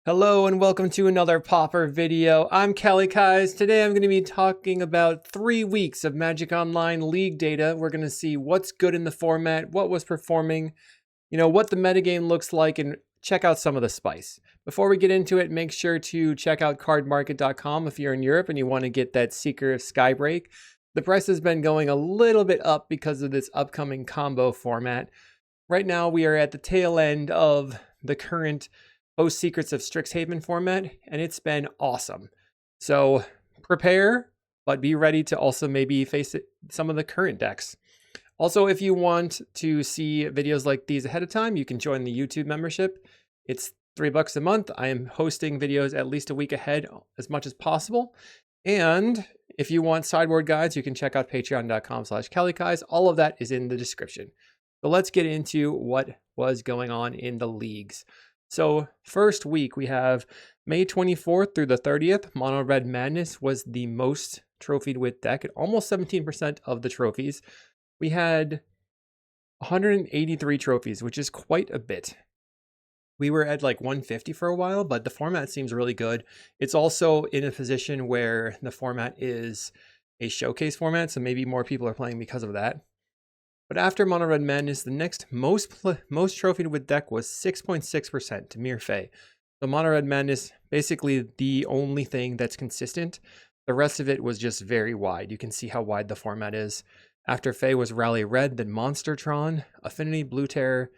Hello and welcome to another Pauper video. I'm Kalikaiz. Today I'm going to be talking about 3 weeks of Magic Online League data. We're going to see what's good in the format, what was performing, what the metagame looks like, and check out some of the spice. Before we get into it, make sure to check out cardmarket.com if you're in Europe and you want to get that Seeker of Skybreak. The price has been going a little bit up because of this upcoming combo format. Right now we are at the tail end of the current Secrets of Strixhaven format, and it's been awesome. So prepare, but be ready to also maybe face some of the current decks. Also, if you want to see videos like these ahead of time, you can join the YouTube membership. It's $3 a month. I am hosting videos at least a week ahead as much as possible. And if you want sideboard guides, you can check out patreon.com/Kalikaiz. All of that is in the description. So let's get into what was going on in the leagues. So first week we have May 24th through the 30th. Mono Red Madness was the most trophied with deck at almost 17% of the trophies. We had 183 trophies, which is quite a bit. We were at like 150 for a while, but the format seems really good. It's also in a position where the format is a showcase format, so maybe more people are playing because of that. But after Mono Red Madness, the next most trophied with deck was 6.6% to Dimir Fae. So Mono Red Madness, basically the only thing that's consistent. The rest of it was just very wide. You can see how wide the format is. After Fae was Rally Red, then Monstertron, Affinity Blue Terror,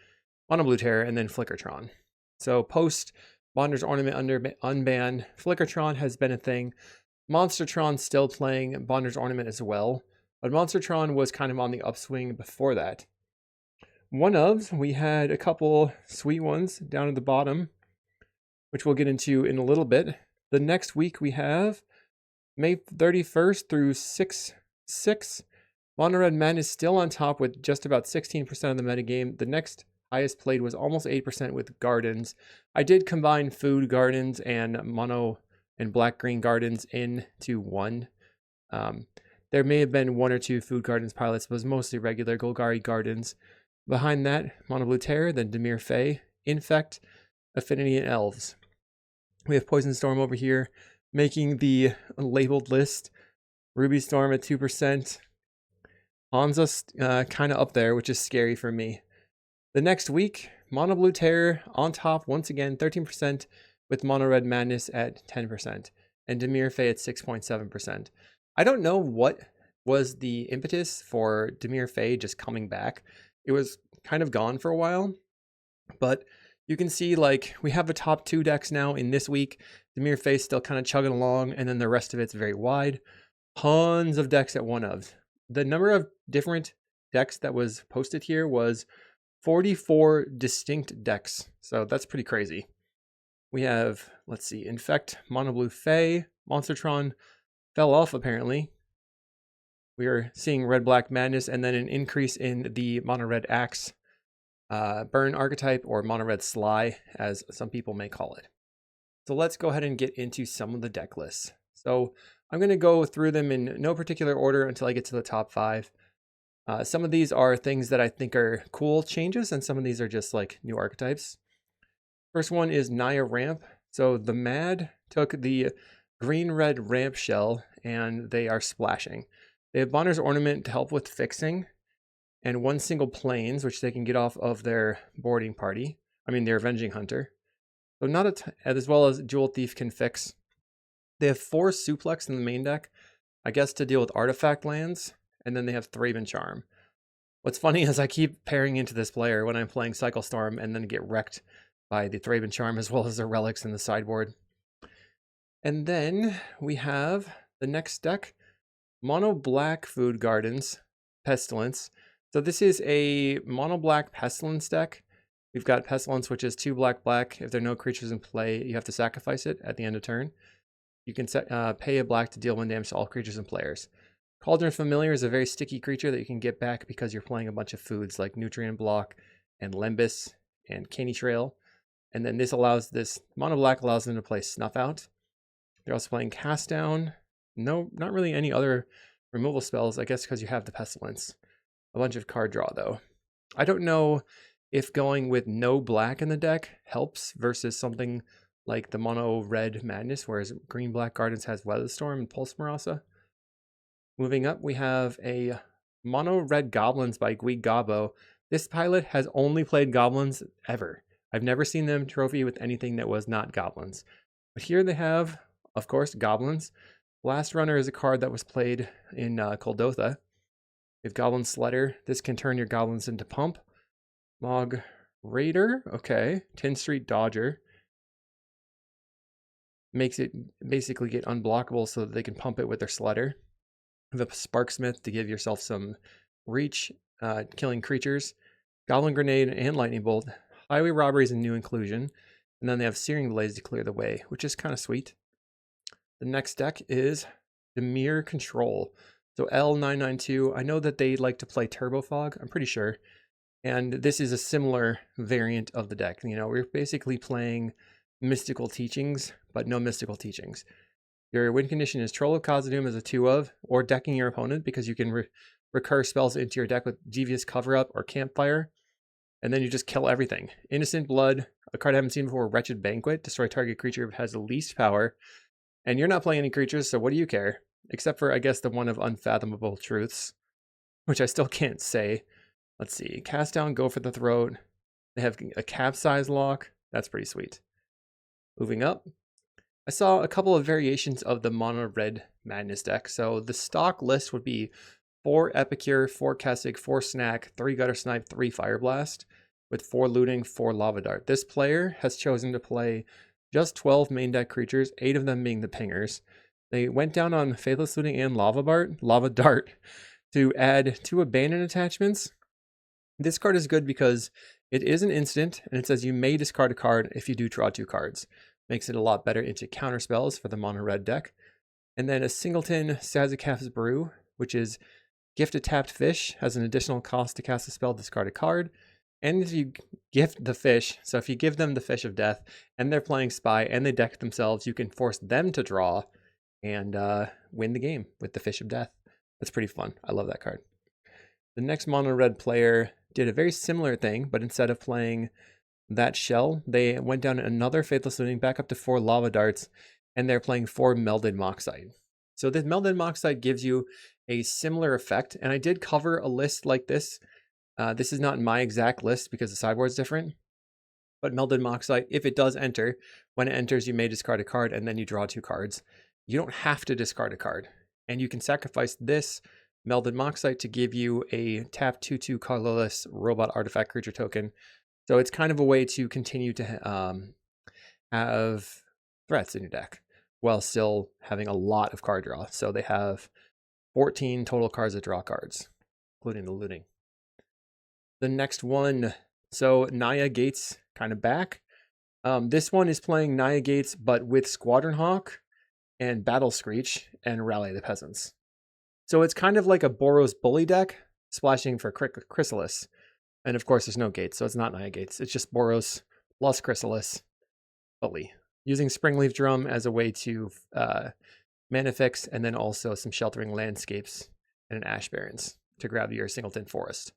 Mono Blue Terror, and then Flickertron. So post Bonder's Ornament unban, Flickertron has been a thing. Monstertron still playing Bonder's Ornament as well. But Monstertron was kind of on the upswing before that. We had a couple sweet ones down at the bottom, which we'll get into in a little bit. The next week we have May 31st through 6/6. Mono Red Madness still on top with just about 16% of the metagame. The next highest played was almost 8% with Gardens. I did combine Food Gardens and Mono and Black-Green Gardens into one. There may have been 1 or 2 Food Gardens pilots, but it was mostly regular Golgari Gardens. Behind that, Mono Blue Terror, then Dimir Fae, Infect, Affinity, and Elves. We have Poison Storm over here, making the labeled list. Ruby Storm at 2%. Hansa kind of up there, which is scary for me. The next week, Mono Blue Terror on top, once again, 13%, with Mono Red Madness at 10%, and Dimir Fae at 6.7%. I don't know what was the impetus for Dimir Fae just coming back. It was kind of gone for a while, but you can see like we have the top 2 decks now in this week. Dimir Fae still kind of chugging along, and then the rest of it's very wide. Tons of decks at one of. The number of different decks that was posted here was 44 distinct decks, so that's pretty crazy. We have, let's see, Infect, Mono Blue Fae, Monstertron, fell off apparently. We are seeing Red Black Madness and then an increase in the Mono Red Axe Burn archetype, or Mono Red Sly as some people may call it. So let's go ahead and get into some of the deck lists. So I'm going to go through them in no particular order until I get to the top 5. Some of these are things that I think are cool changes, and some of these are just like new archetypes. First one is Naya Ramp. So the Mad took the green-red ramp shell, and they are splashing. They have Bonder's Ornament to help with fixing, and 1 single planes, which they can get off of their boarding party. Their Avenging Hunter. So not as well as Jewel Thief can fix. They have 4 Suplex in the main deck, I guess to deal with artifact lands, and then they have Thraben Charm. What's funny is I keep pairing into this player when I'm playing Cycle Storm and then get wrecked by the Thraben Charm as well as the relics in the sideboard. And then we have the next deck, Mono Black Food Gardens, Pestilence. So this is a Mono Black Pestilence deck. We've got Pestilence, which is 2 black. If there are no creatures in play, you have to sacrifice it at the end of turn. You can pay a black to deal 1 damage to all creatures and players. Cauldron Familiar is a very sticky creature that you can get back because you're playing a bunch of foods like Nutrient Block and Lembus and Caney Trail. And then this Mono Black allows them to play Snuff Out. They're also playing Cast Down. No, not really any other removal spells, I guess because you have the Pestilence. A bunch of card draw, though. I don't know if going with no black in the deck helps versus something like the mono red Madness, whereas green black Gardens has Weatherstorm and Pulse Marasa. Moving up, we have a mono red Goblins by Gui Gabo. This pilot has only played Goblins ever. I've never seen them trophy with anything that was not Goblins. But here they have, of course, Goblins. Blast Runner is a card that was played in Kuldotha. We have Goblin Sledder. This can turn your Goblins into Pump. Mog Raider, okay. 10 Street Dodger. Makes it basically get unblockable so that they can pump it with their Sledder. The Sparksmith to give yourself some reach, killing creatures. Goblin Grenade and Lightning Bolt. Highway Robberies and New Inclusion. And then they have Searing Blades to clear the way, which is kind of sweet. The next deck is Demir Control. So L992, I know that they like to play Turbo Fog, I'm pretty sure. And this is a similar variant of the deck. You know, we're basically playing Mystical Teachings, but no Mystical Teachings. Your win condition is Troll of Khazad-dûm as a 2/of, or decking your opponent, because you can recur spells into your deck with Devious Cover-Up or Campfire, and then you just kill everything. Innocent Blood, a card I haven't seen before, Wretched Banquet, destroy target creature if it has the least power, and you're not playing any creatures, so what do you care? Except for, I guess, the one of Unfathomable Truths, which I still can't say. Let's see, Cast Down, Go for the Throat. They have a Capsize lock. That's pretty sweet. Moving up, I saw a couple of variations of the mono red Madness deck. So the stock list would be 4 Epicure, 4 Kessig, 4 Snack, 3 Gutter Snipe, 3 Fire Blast, with 4 Looting, 4 Lava Dart. This player has chosen to play just 12 main deck creatures, 8 of them being the pingers. They went down on Faithless Looting and Lava Dart to add 2 Abandon attachments. This card is good because it is an instant, and it says you may discard a card if you do draw 2 cards. Makes it a lot better into counter spells for the mono red deck. And then a Singleton Sazakaf's Brew, which is gift a tapped fish, has an additional cost to cast a spell, discard a card. And if you gift the fish, so if you give them the Fish of Death and they're playing Spy and they deck themselves, you can force them to draw and win the game with the Fish of Death. That's pretty fun. I love that card. The next mono red player did a very similar thing, but instead of playing that shell, they went down another Faithless Looting back up to 4 Lava Darts, and they're playing 4 Melded Moxite. So this Melded Moxite gives you a similar effect, and I did cover a list like this. This is not my exact list because the sideboard's different, but Melded Moxite, if it does enter, when it enters you may discard a card and then you draw 2 cards. You don't have to discard a card, and you can sacrifice this Melded Moxite to give you a tap 2/2 colorless robot artifact creature token. So it's kind of a way to continue to have threats in your deck while still having a lot of card draw. So they have 14 total cards that draw cards, including the looting. The next one, so Naya Gates kind of back. This one is playing Naya Gates, but with Squadron Hawk and Battle Screech and Rally the Peasants. So it's kind of like a Boros Bully deck, splashing for Chrysalis. And of course, there's no gates, so it's not Naya Gates. It's just Boros plus Chrysalis Bully. Using Springleaf Drum as a way to mana fix, and then also some Sheltering Landscapes and an Ash Barrens to grab your Singleton Forest.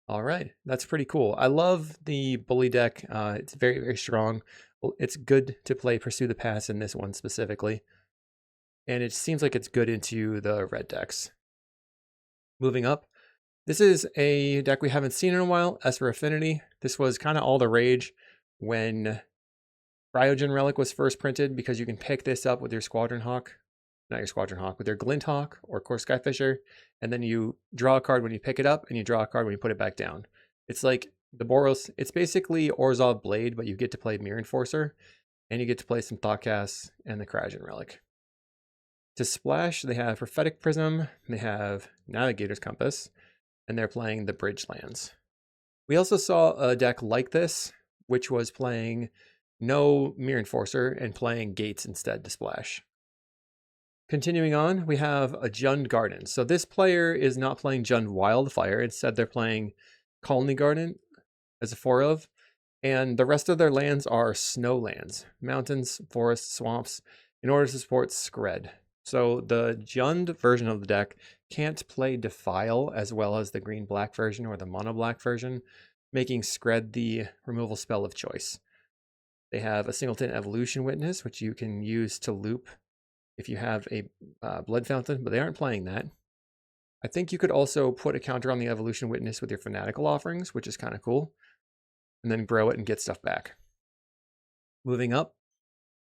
All right, that's pretty cool. I love the Bully deck. It's very, very strong. It's good to play Pursue the Pass in this one specifically. And it seems like it's good into the red decks. Moving up, this is a deck we haven't seen in a while, Esper Affinity. This was kind of all the rage when Cryogen Relic was first printed, because you can pick this up with your Squadron Hawk, not your Squadron Hawk, with your Glint Hawk or Core Skyfisher, and then you draw a card when you pick it up, and you draw a card when you put it back down. It's like the Boros, it's basically Orzhov Blade, but you get to play Mirror Enforcer, and you get to play some Thoughtcast and the Cryogen Relic. To splash, they have Prophetic Prism, they have Navigator's Compass, and they're playing the Bridge Lands. We also saw a deck like this, which was playing no Mirror Enforcer and playing Gates instead to splash. Continuing on, we have a Jund Garden. So this player is not playing Jund Wildfire. Instead, they're playing Colony Garden as a 4/of. And the rest of their lands are snow lands, mountains, forests, swamps, in order to support Skred. So the Jund version of the deck can't play Defile as well as the green-black version or the mono-black version, making Skred the removal spell of choice. They have a Singleton Evolution Witness, which you can use to loop if you have a Blood Fountain, but they aren't playing that. I think you could also put a counter on the Evolution Witness with your Fanatical Offerings, which is kind of cool, and then grow it and get stuff back. Moving up.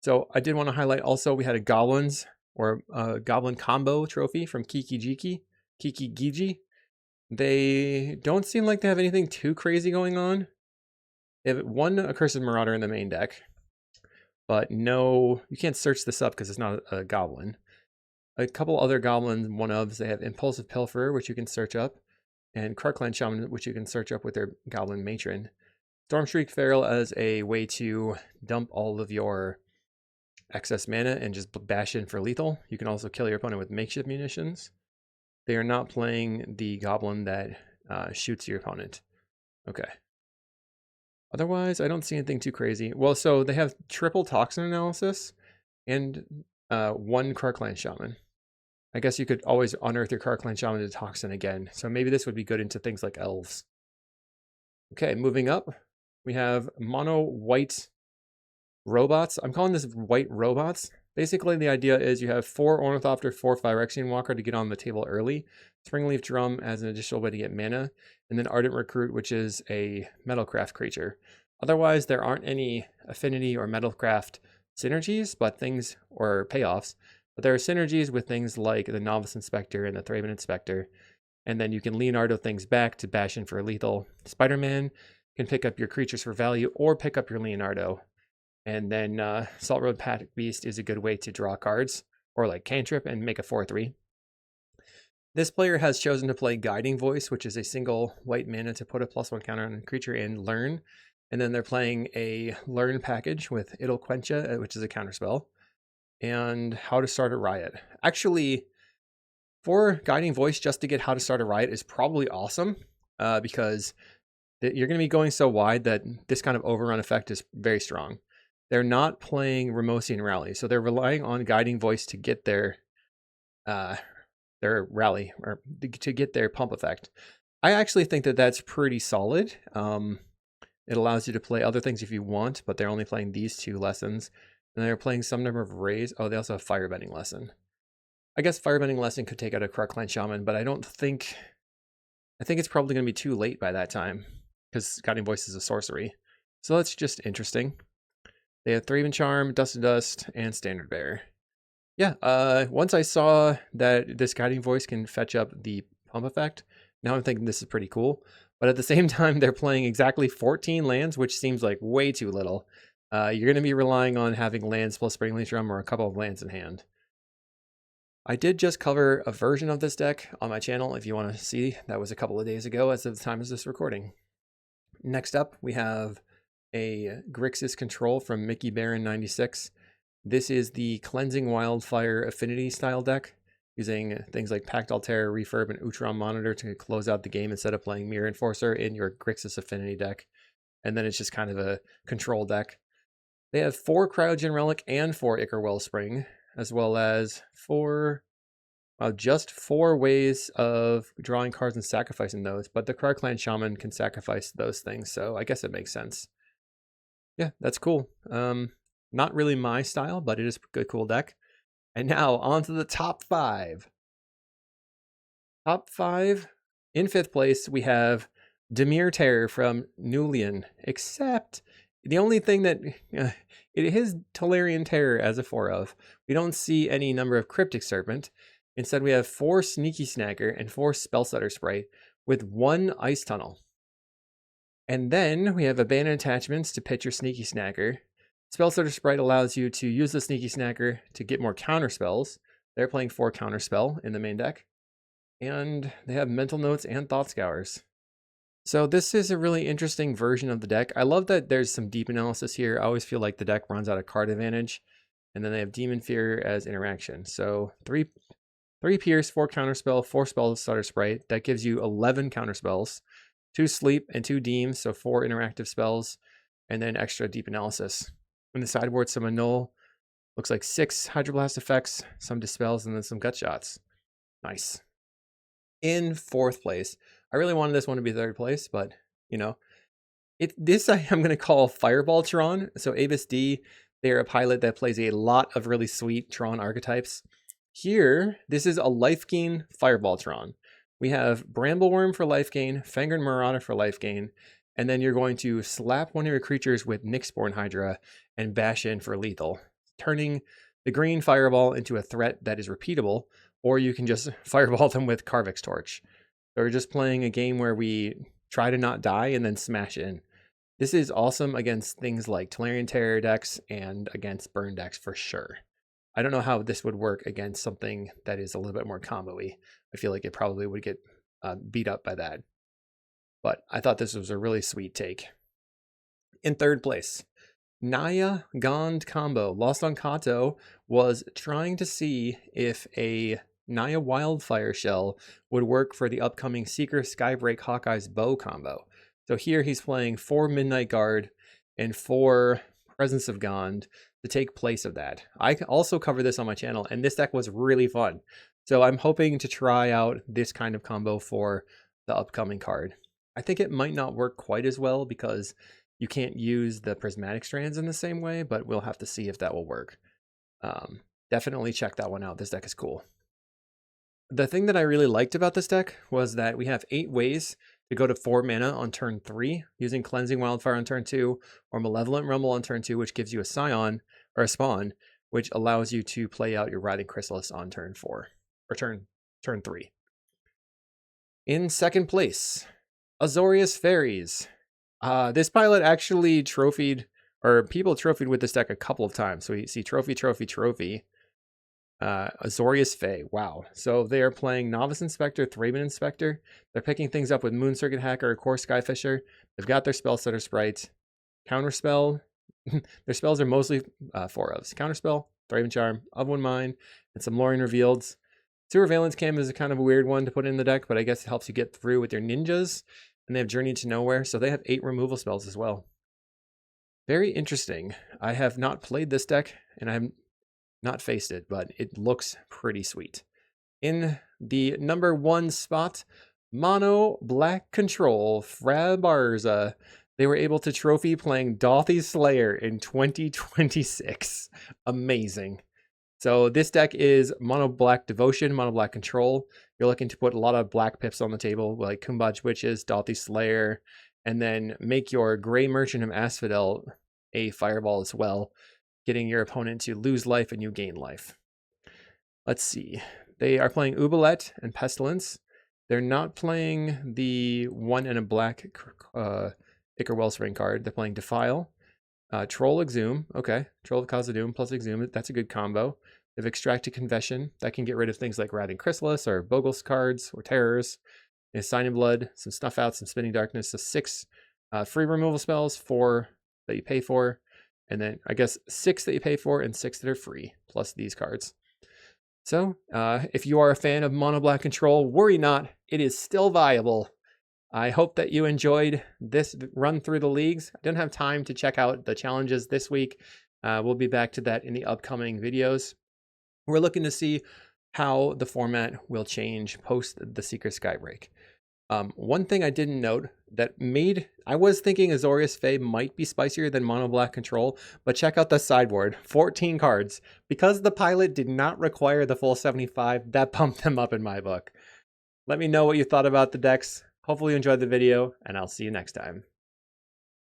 So I did want to highlight also, we had a Goblins or a Goblin Combo trophy from Kiki Giji. They don't seem like they have anything too crazy going on. They have one Accursed Marauder in the main deck, but no, you can't search this up because it's not a goblin. A couple other goblins one-ofs, they have Impulsive Pilferer, which you can search up, and Krark-Clan Shaman, which you can search up with their Goblin Matron. Stormshriek Feral as a way to dump all of your excess mana and just bash in for lethal. You can also kill your opponent with makeshift munitions. They are not playing the goblin that shoots your opponent. Okay. Otherwise, I don't see anything too crazy. Well, so they have triple Toxin Analysis and one Krark-Clan Shaman. I guess you could always unearth your Krark-Clan Shaman to Toxin again. So maybe this would be good into things like Elves. Okay, moving up, we have mono white robots. I'm calling this white robots. Basically, the idea is you have 4 Ornithopter, 4 Phyrexian Walker to get on the table early, Springleaf Drum as an additional way to get mana, and then Ardent Recruit, which is a Metalcraft creature. Otherwise, there aren't any affinity or Metalcraft synergies, but things, or payoffs, but there are synergies with things like the Novice Inspector and the Thraben Inspector, and then you can Leonardo things back to bash in for lethal. Spider-Man can pick up your creatures for value or pick up your Leonardo. And then Salt Road Pack Beast is a good way to draw cards, or like Cantrip and make a 4/3. This player has chosen to play Guiding Voice, which is a single white mana to put a +1 counter on a creature and learn. And then they're playing a Learn package with Idle Quencha, which is a counterspell, and How to Start a Riot. Actually, for Guiding Voice, just to get How to Start a Riot is probably awesome, because you're going to be going so wide that this kind of overrun effect is very strong. They're not playing Ramosian Rally, so they're relying on Guiding Voice to get their rally, or to get their pump effect. I actually think that that's pretty solid. It allows you to play other things if you want, but they're only playing these 2 lessons. And they're playing some number of Rays. Oh, they also have Firebending Lesson. I guess Firebending Lesson could take out a Krark-Clan Shaman, but I think it's probably going to be too late by that time, because Guiding Voice is a sorcery. So that's just interesting. They have Thraben Charm, Dust to Dust, and Standard Bearer. Yeah, once I saw that this Guiding Voice can fetch up the pump effect, now I'm thinking this is pretty cool. But at the same time, they're playing exactly 14 lands, which seems like way too little. You're going to be relying on having lands plus Springleaf Drum or a couple of lands in hand. I did just cover a version of this deck on my channel if you want to see. That was a couple of days ago as of the time of this recording. Next up, we have a Grixis Control from Mickey Baron 96. This is the Cleansing Wildfire Affinity style deck, using things like Pact Altair, Refurb, and Utrom Monitor to close out the game instead of playing Mirror Enforcer in your Grixis Affinity deck. And then it's just kind of a control deck. They have 4 Cryogen Relic and 4 Ichor Wellspring, as well as just 4 ways of drawing cards and sacrificing those, but the Krark-Clan Shaman can sacrifice those things, so I guess it makes sense. Yeah, that's cool. Not really my style, but it is a good, cool deck. And now on to the top 5. Top 5. In 5th place, we have Dimir Terror from Nulian, except the only thing that it is Tolarian Terror as a 4/of. We don't see any number of Cryptic Serpent. Instead, we have 4 Sneaky Snacker and 4 Spellstutter Sprite with 1 Ice Tunnel. And then we have Abandoned Attachments to pitch your Sneaky Snacker. Spellstutter Sprite allows you to use the Sneaky Snacker to get more counterspells. They're playing 4 Counterspell in the main deck. And they have Mental Notes and Thought Scours. So this is a really interesting version of the deck. I love that there's some deep analysis here. I always feel like the deck runs out of card advantage. And then they have Demon Fear as interaction. So 3 Pierce, 4 Counterspell, 4 Spellstutter Sprite. That gives you 11 counterspells. 2 Sleep and 2 Deem, so 4 interactive spells. And then extra deep analysis. In the sideboard, some Annul. Looks like 6 Hydroblast effects, some Dispels, and then some Gut Shots. Nice. In 4th place, I really wanted this one to be 3rd place, but, you know, This I am going to call Fireball Tron. So Avis D, they're a pilot that plays a lot of really sweet Tron archetypes. Here, this is a life gain Fireball Tron. We have Brambleworm for life gain, Fangren Marauder for life gain, and then you're going to slap one of your creatures with Nyxborn Hydra and bash in for lethal, turning the green Fireball into a threat that is repeatable, or you can just Fireball them with Karvik's Torch. So we're just playing a game where we try to not die and then smash in. This is awesome against things like Tolarian Terror decks and against burn decks for sure. I don't know how this would work against something that is a little bit more combo-y. I feel like it probably would get beat up by that. But I thought this was a really sweet take. In third place, Naya Gond Combo. Lost on Kato was trying to see if a Naya Wildfire Shell would work for the upcoming Seeker Skybreak Hawkeye's Bow combo. So here he's playing 4 Midnight Guard and 4 Presence of Gond to take place of that. I also cover this on my channel, and this deck was really fun. So I'm hoping to try out this kind of combo for the upcoming card. I think it might not work quite as well because you can't use the prismatic strands in the same way, but we'll have to see if that will work. Definitely check that one out. This deck is cool. The thing that I really liked about this deck was that we have 8 ways to go to 4 mana on turn 3, using Cleansing Wildfire on turn 2, or Malevolent Rumble on turn 2, which gives you a Scion, or a Spawn, which allows you to play out your Writhing Chrysalis on turn 4, or turn 3. In second place, Azorius Fairies. This pilot actually trophied, or people trophied with this deck a couple of times. So you see trophy. Azorius Fae, wow. So they are playing Novice Inspector, Thraben Inspector. They're picking things up with Moon Circuit Hacker or Core Skyfisher. They've got their Spellsetter Sprite. Counterspell. Their spells are mostly 4 ofs. Counterspell, Thraben Charm, of One Mind, and some Lorien Revealed. Surveillance Cam is a kind of a weird one to put in the deck, but I guess it helps you get through with your ninjas. And they have Journey to Nowhere, so they have 8 removal spells as well. Very interesting. I have not played this deck, and I have not faced it, but it looks pretty sweet. In the number 1 spot, Mono Black Control, Frabarza. They were able to trophy playing Dauthi Slayer in 2026. Amazing. So this deck is Mono Black Devotion, Mono Black Control. You're looking to put a lot of black pips on the table, like Kumbaj Witches, Dauthi Slayer, and then make your Gray Merchant of Asphodel a fireball as well, getting your opponent to lose life and you gain life. Let's see. They are playing Oubliette and Pestilence. They're not playing the 1 and a black Ichor Wellspring card. They're playing Defile. Troll Exhume. Okay. Troll of Khazad-dûm plus Exhume. That's a good combo. They have Extracted Confession. That can get rid of things like Writhing Chrysalis or Bogle's cards or Terrors. They have Sign in Blood, some Snuff Out, some Spinning Darkness. So 6 free removal spells, 4 that you pay for. And then I guess 6 that you pay for and 6 that are free, plus these cards. So if you are a fan of Mono Black Control, worry not, it is still viable. I hope that you enjoyed this run through the leagues. I didn't have time to check out the challenges this week. We'll be back to that in the upcoming videos. We're looking to see how the format will change post the Seeker Skybreak. One thing I didn't note that I was thinking Azorius Fae might be spicier than Mono Black Control, but check out the sideboard, 14 cards. Because the pilot did not require the full 75, that bumped them up in my book. Let me know what you thought about the decks. Hopefully you enjoyed the video, and I'll see you next time.